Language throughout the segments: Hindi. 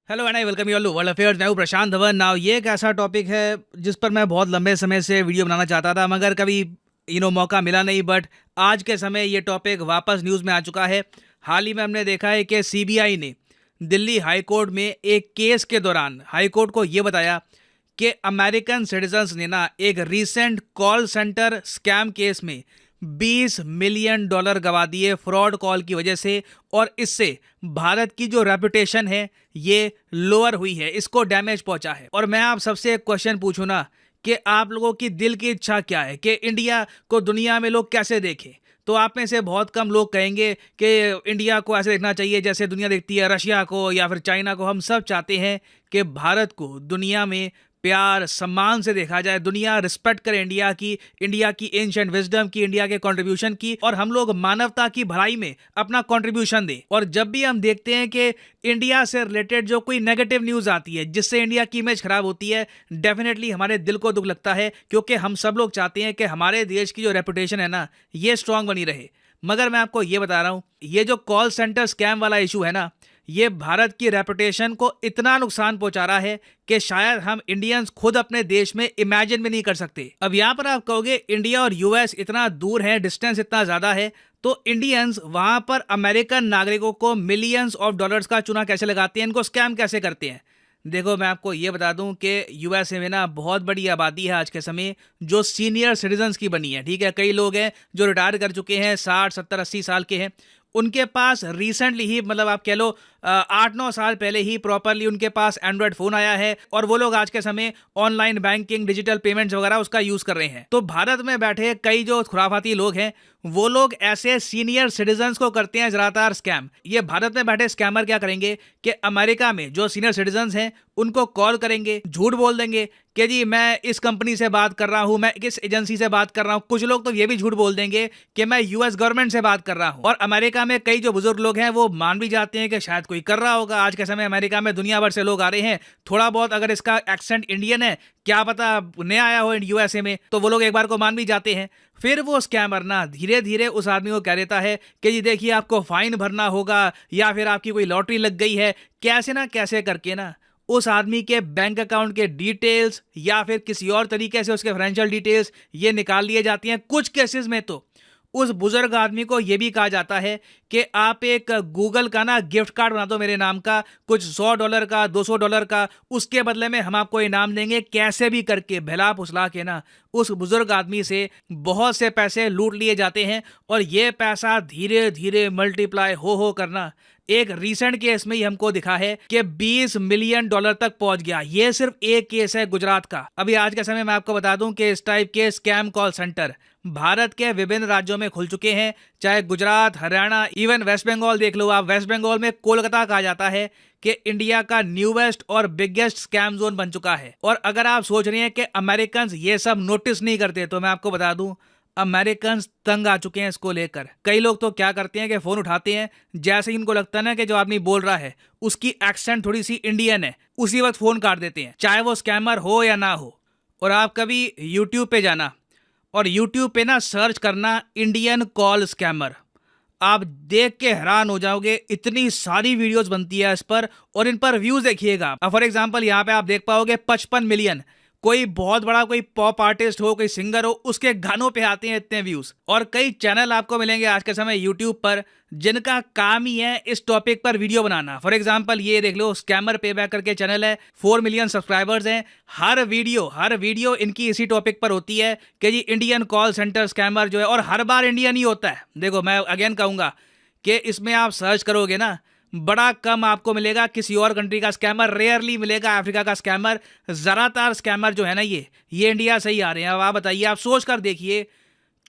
Hello and I welcome you all to world affairs. मैं हूं प्रशांत धवन। नाउ ये एक ऐसा टॉपिक है जिस पर मैं बहुत लंबे समय से वीडियो बनाना चाहता था मगर कभी मौका मिला नहीं। बट आज के समय ये टॉपिक वापस न्यूज़ में आ चुका है। हाल ही में हमने देखा है कि सीबीआई ने दिल्ली हाई कोर्ट में एक केस के दौरान हाई कोर्ट को ये बताया कि अमेरिकन सिटीजन्स ने ना एक recent call centre scam case में $20 मिलियन गवा दिए फ्रॉड कॉल की वजह से। और इससे भारत की जो रेपुटेशन है ये लोअर हुई है, इसको डैमेज पहुंचा है। और मैं आप सबसे एक क्वेश्चन पूछूं ना कि आप लोगों की दिल की इच्छा क्या है कि इंडिया को दुनिया में लोग कैसे देखें। तो आप में से बहुत कम लोग कहेंगे कि इंडिया को ऐसे देखना चाहिए जैसे दुनिया देखती है रशिया को या फिर चाइना को। हम सब चाहते हैं कि भारत को दुनिया में प्यार सम्मान से देखा जाए, दुनिया रिस्पेक्ट करे इंडिया की एंशिएंट विजडम की, इंडिया के कंट्रीब्यूशन की, और हम लोग मानवता की भलाई में अपना कंट्रीब्यूशन दें। और जब भी हम देखते हैं कि इंडिया से रिलेटेड जो कोई नेगेटिव न्यूज़ आती है जिससे इंडिया की इमेज खराब होती है, डेफिनेटली हमारे दिल को दुख लगता है, क्योंकि हम सब लोग चाहते हैं कि हमारे देश की जो रेपुटेशन है ना ये स्ट्रांग बनी रहे। मगर मैं आपको ये बता रहा हूँ, ये जो कॉल सेंटर स्कैम वाला इशू है ना, ये भारत की रेपुटेशन को इतना नुकसान पहुंचा रहा है कि शायद हम इंडियंस खुद अपने देश में इमेजिन भी नहीं कर सकते। अब यहाँ पर आप कहोगे इंडिया और यूएस इतना दूर है, डिस्टेंस इतना ज़्यादा है, तो इंडियंस वहाँ पर अमेरिकन नागरिकों को मिलियंस ऑफ डॉलर्स का चूना कैसे लगाते हैं, इनको स्कैम कैसे करते हैं। देखो मैं आपको ये बता दूं कि यूएसए में ना बहुत बड़ी आबादी है आज के समय जो सीनियर सिटीजन्स की बनी है। ठीक है, कई लोग हैं जो रिटायर कर चुके हैं, 60 70 80 साल के हैं। उनके पास रिसेंटली ही, मतलब आप कह लो 8 9 साल पहले ही प्रॉपरली उनके पास एंड्रॉयड फ़ोन आया है और वो लोग आज के समय ऑनलाइन बैंकिंग, डिजिटल पेमेंट्स वगैरह उसका यूज़ कर रहे हैं। तो भारत में बैठे कई जो खुराफाती लोग हैं वो लोग ऐसे सीनियर सिटीजन्स को करते हैं ज़्यादातर स्कैम। ये भारत में बैठे स्कैमर क्या करेंगे कि अमेरिका में जो सीनियर सिटीजन्स हैं उनको कॉल करेंगे, झूठ बोल देंगे कि जी मैं इस कंपनी से बात कर रहा हूं, मैं किस एजेंसी से बात कर रहा हूं। कुछ लोग तो ये भी झूठ बोल देंगे कि मैं यूएस गवर्नमेंट से बात कर रहा हूं। और अमेरिका में कई जो बुजुर्ग लोग हैं वो मान भी जाते हैं कि शायद कोई कर रहा होगा। आज के समय अमेरिका में दुनिया भर से लोग आ रहे हैं, थोड़ा बहुत अगर इसका एक्सेंट इंडियन है, क्या पता नया आया हो यूएसए में, तो वो लोग एक बार को मान भी जाते हैं। फिर वो स्कैमर ना धीरे धीरे उस आदमी को कह देता है कि जी देखिए आपको फाइन भरना होगा या फिर आपकी कोई लॉटरी लग गई है। कैसे ना कैसे करके ना उस आदमी के बैंक अकाउंट के डिटेल्स या फिर किसी और तरीके से उसके फाइनेंशियल डिटेल्स ये निकाल लिए जाती हैं। कुछ केसेस में तो उस बुजुर्ग आदमी को यह भी कहा जाता है कि आप एक गूगल का ना गिफ्ट कार्ड बना दो मेरे नाम का, कुछ $100 का, $200 का, उसके बदले में हम आपको इनाम देंगे। कैसे भी करके भला फुसला के ना उस बुजुर्ग आदमी से बहुत से पैसे लूट लिए जाते हैं और ये पैसा धीरे धीरे मल्टीप्लाई हो करना एक रीसेंट केस में ही हमको दिखा है कि $20 मिलियन तक पहुंच गया। ये सिर्फ एक केस है गुजरात का। अभी आज के समय मैं आपको बता दूं कि इस टाइप के स्कैम कॉल सेंटर भारत के विभिन्न राज्यों में खुल चुके हैं, चाहे गुजरात, हरियाणा, इवन वेस्ट बंगाल देख लो आप। वेस्ट बंगाल में कोलकाता कहा जाता है कि इंडिया का न्यूएस्ट और बिगेस्ट स्कैम जोन बन चुका है। और अगर आप सोच रहे हैं कि अमेरिकन ये सब नोटिस नहीं करते, तो मैं आपको बता दूं अमेरिकन तंग आ चुके हैं इसको लेकर। कई लोग तो क्या करते हैं कि फोन उठाते हैं, जैसे ही इनको लगता है ना कि जो आदमी बोल रहा है उसकी एक्सेंट थोड़ी सी इंडियन है, उसी वक्त फोन काट देते हैं, चाहे वो स्कैमर हो या ना हो। और आप कभी यूट्यूब पे जाना और यूट्यूब पे ना सर्च करना इंडियन कॉल स्कैमर, आप देख के हैरान हो जाओगे। इतनी सारी वीडियोस बनती है इस पर और इन पर व्यूज देखिएगा। फॉर एग्जांपल यहाँ पे आप देख पाओगे 55 मिलियन। कोई बहुत बड़ा कोई पॉप आर्टिस्ट हो, कोई सिंगर हो, उसके गानों पे आते हैं इतने व्यूज। और कई चैनल आपको मिलेंगे आज के समय यूट्यूब पर जिनका काम ही है इस टॉपिक पर वीडियो बनाना। फॉर एग्जांपल ये देख लो, स्कैमर पे बैक करके चैनल है, 4 मिलियन सब्सक्राइबर्स हैं। हर वीडियो इनकी इसी टॉपिक पर होती है कि जी इंडियन कॉल सेंटर स्कैमर जो है, और हर बार इंडियन ही होता है। देखो मैं अगेन कहूंगा कि इसमें आप सर्च करोगे ना बड़ा कम आपको मिलेगा किसी और कंट्री का स्कैमर, रेयरली मिलेगा अफ्रीका का स्कैमर। ज़्यादातर स्कैमर जो है ना ये इंडिया से ही आ रहे हैं। अब आप बताइए, आप सोच कर देखिए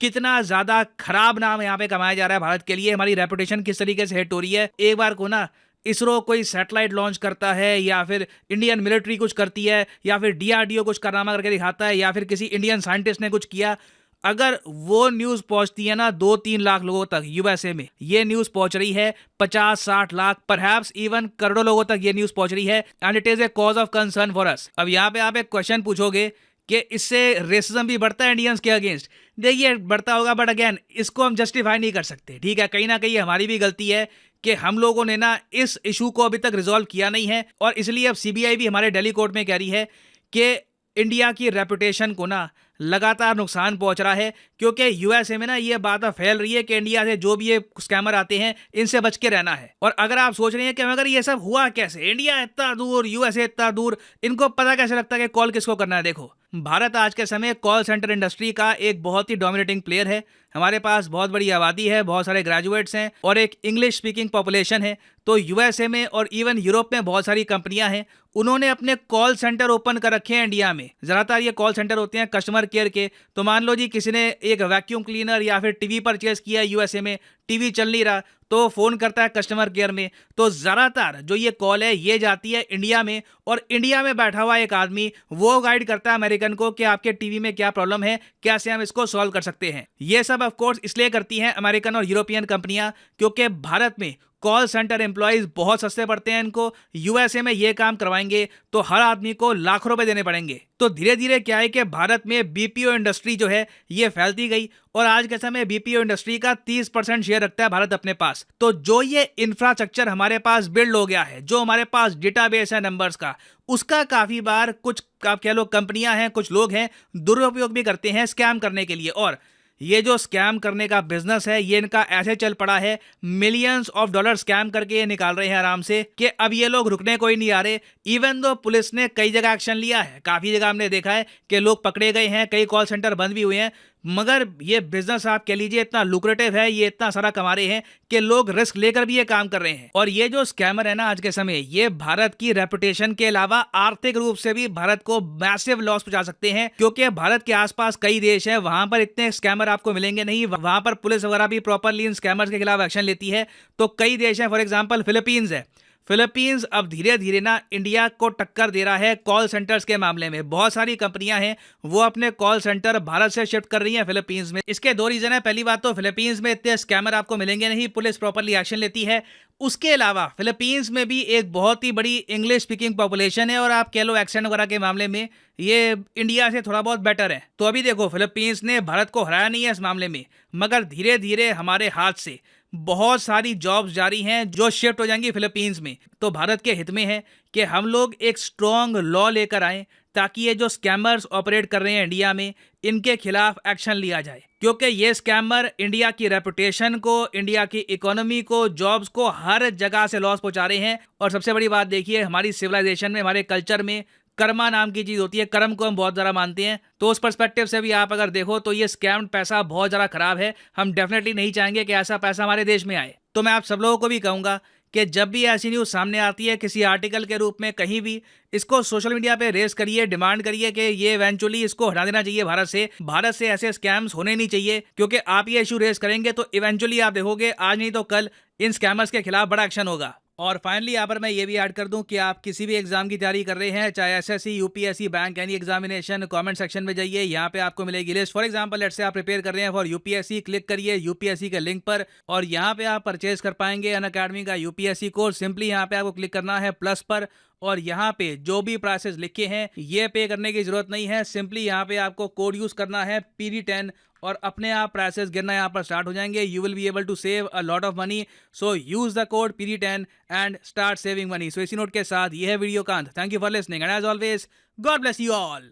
कितना ज़्यादा खराब नाम यहाँ पे कमाया जा रहा है भारत के लिए। हमारी रेपुटेशन किस तरीके से हिट हो रही है। एक बार को ना इसरो कोई सैटेलाइट लॉन्च करता है या फिर इंडियन मिलिट्री कुछ करती है या फिर डीआरडीओ कुछ कारनामा करके दिखाता है या फिर किसी इंडियन साइंटिस्ट ने कुछ किया, अगर वो न्यूज़ पहुंचती है ना 2-3 लाख लोगों तक, यूएसए में ये न्यूज़ पहुंच रही है 50-60 लाख, परहैप्स इवन करोड़ों लोगों तक ये न्यूज़ पहुंच रही है, and it is a cause of concern for us. अब यहाँ पे आप एक क्वेश्चन पूछोगे कि इससे रेसिज्म भी बढ़ता है इंडियंस के अगेंस्ट। देखिए बढ़ता होगा, बट अगेन इसको हम जस्टिफाई नहीं कर सकते। ठीक है, कहीं ना कहीं हमारी भी गलती है कि हम लोगों ने ना इस इशू को अभी तक रिजॉल्व किया नहीं है, और इसलिए अब सीबीआई भी हमारे दिल्ली कोर्ट में कह रही है कि इंडिया की रेपुटेशन को ना लगातार नुकसान पहुंच रहा है, क्योंकि यूएसए में ना ये बात फैल रही है कि इंडिया से जो भी ये स्कैमर आते हैं इनसे बच के रहना है। और अगर आप सोच रहे हैं कि अगर ये सब हुआ कैसे, इंडिया इतना दूर, यूएसए इतना दूर, इनको पता कैसे लगता है कि कॉल किसको करना है। देखो, भारत आज के समय कॉल सेंटर इंडस्ट्री का एक बहुत ही डोमिनेटिंग प्लेयर है। हमारे पास बहुत बड़ी आबादी है, बहुत सारे ग्रेजुएट्स हैं और एक इंग्लिश स्पीकिंग पॉपुलेशन है। तो यूएसए में और इवन यूरोप में बहुत सारी कंपनियां हैं, उन्होंने अपने कॉल सेंटर ओपन कर रखे हैं इंडिया में। ज़्यादातर ये कॉल सेंटर होते हैं कस्टमर केयर के। तो मान लो जी किसी ने एक वैक्यूम क्लीनर या फिर टीवी परचेज किया यूएसए में, टीवी चल नहीं रहा, तो फ़ोन करता है कस्टमर केयर में। तो ज़्यादातर जो ये कॉल है ये जाती है इंडिया में, और इंडिया में बैठा हुआ एक आदमी वो गाइड करता है अमेरिकन को कि आपके टीवी में क्या प्रॉब्लम है, कैसे हम इसको सॉल्व कर सकते हैं। ये सब ऑफ कोर्स इसलिए करती हैं अमेरिकन और यूरोपियन कंपनियां, क्योंकि भारत में कॉल सेंटर एम्प्लॉयज बहुत सस्ते पड़ते हैं इनको। यूएसए में ये काम करवाएंगे तो हर आदमी को लाखों रुपए देने पड़ेंगे। तो धीरे धीरे क्या है कि भारत में बीपीओ इंडस्ट्री जो है ये फैलती गई, और आज के समय बीपीओ इंडस्ट्री का 30% शेयर रखता है भारत अपने पास। तो जो ये इंफ्रास्ट्रक्चर हमारे पास बिल्ड हो गया है, जो हमारे पास डेटाबेस है नंबर्स का, उसका काफी बार कुछ आप कह लो कंपनियां हैं, कुछ लोग हैं, दुरुपयोग भी करते हैं स्कैम करने के लिए। और ये जो स्कैम करने का बिजनेस है ये इनका ऐसे चल पड़ा है, मिलियंस ऑफ डॉलर स्कैम करके ये निकाल रहे हैं आराम से, कि अब ये लोग रुकने को ही नहीं आ रहे। इवन दो पुलिस ने कई जगह एक्शन लिया है, काफी जगह हमने देखा है कि लोग पकड़े गए हैं, कई कॉल सेंटर बंद भी हुए हैं, मगर ये बिजनेस आप कह लीजिए इतना लुक्रेटिव है, ये इतना सारा कमा रहे हैं कि लोग रिस्क लेकर भी ये काम कर रहे हैं। और ये जो स्कैमर है ना आज के समय, ये भारत की रेपुटेशन के अलावा आर्थिक रूप से भी भारत को मैसिव लॉस पहुंचा सकते हैं, क्योंकि भारत के आसपास कई देश हैं, वहां पर इतने स्कैमर आपको मिलेंगे नहीं, वहां पर पुलिस वगैरह भी प्रॉपरली इन स्कैमर्स के खिलाफ एक्शन लेती है। तो कई देश हैं, फॉर एग्जाम्पल फिलीपींस है। फिलीपींस अब धीरे धीरे ना इंडिया को टक्कर दे रहा है कॉल सेंटर्स के मामले में। बहुत सारी कंपनियां हैं वो अपने कॉल सेंटर भारत से शिफ्ट कर रही हैं फिलीपींस में। इसके दो रीजन है। पहली बात तो फिलीपींस में इतने स्कैमर आपको मिलेंगे नहीं, पुलिस प्रॉपरली एक्शन लेती है। उसके अलावा फिलीपींस में भी एक बहुत ही बड़ी इंग्लिश स्पीकिंग पॉपुलेशन है, और आप कह लो एक्सेंट वगैरह के मामले में ये इंडिया से थोड़ा बहुत बेटर है। तो अभी देखो, फिलीपींस ने भारत को हराया नहीं है इस मामले में, मगर धीरे धीरे हमारे हाथ से बहुत सारी जॉब्स जारी हैं जो शिफ्ट हो जाएंगी फिलीपींस में। तो भारत के हित में है कि हम लोग एक स्ट्रॉन्ग लॉ लेकर आए, ताकि ये जो स्कैमर्स ऑपरेट कर रहे हैं इंडिया में, इनके खिलाफ एक्शन लिया जाए, क्योंकि ये स्कैमर इंडिया की रेपुटेशन को, इंडिया की इकोनॉमी को, जॉब्स को हर जगह से लॉस पहुंचा रहे हैं। और सबसे बड़ी बात देखिए, हमारी सिविलाइजेशन में, हमारे कल्चर में कर्मा नाम की चीज होती है, कर्म को हम बहुत ज़्यादा मानते हैं। तो उस पर्सपेक्टिव से भी आप अगर देखो तो ये स्कैम्ड पैसा बहुत ज़्यादा खराब है। हम डेफिनेटली नहीं चाहेंगे कि ऐसा पैसा हमारे देश में आए। तो मैं आप सब लोगों को भी कहूँगा कि जब भी ऐसी न्यूज़ सामने आती है किसी आर्टिकल के रूप में कहीं भी, इसको सोशल मीडिया पे रेस करिए, डिमांड करिए कि ये इवेंचुअली इसको हटा देना चाहिए भारत से। भारत से ऐसे स्कैम्स होने नहीं चाहिए, क्योंकि आप ये इशू रेस करेंगे तो इवेंचुअली आप देखोगे आज नहीं तो कल इन स्कैमर्स के खिलाफ बड़ा एक्शन होगा। और फाइनली यहाँ पर मैं ये भी ऐड कर दूं कि आप किसी भी एग्जाम की तैयारी कर रहे हैं, चाहे SSC, UPSC, bank, any examination, comment section में जाइए, यहाँ पे आपको मिलेगी list. For example let's say आप प्रिपेयर कर रहे हैं फॉर यूपीएससी, क्लिक करिए यूपीएससी के लिंक पर, और यहाँ पे आप परचेज कर पाएंगे अनअकैडमी का यूपीएससी कोर्स। सिंपली यहाँ पे आपको क्लिक करना है प्लस पर, और यहाँ पे जो भी प्राइसेस लिखे हैं ये पे करने की जरूरत नहीं है। सिंपली यहाँ पे आपको कोड यूज करना है PD10, और अपने आप प्राइसेस गिरना यहाँ पर स्टार्ट हो जाएंगे। You will be able to save a lot of money, so use the code PD10 and start saving money. So इसी नोट के साथ ये है वीडियो का अंत। Thank you for listening and as always God bless you all.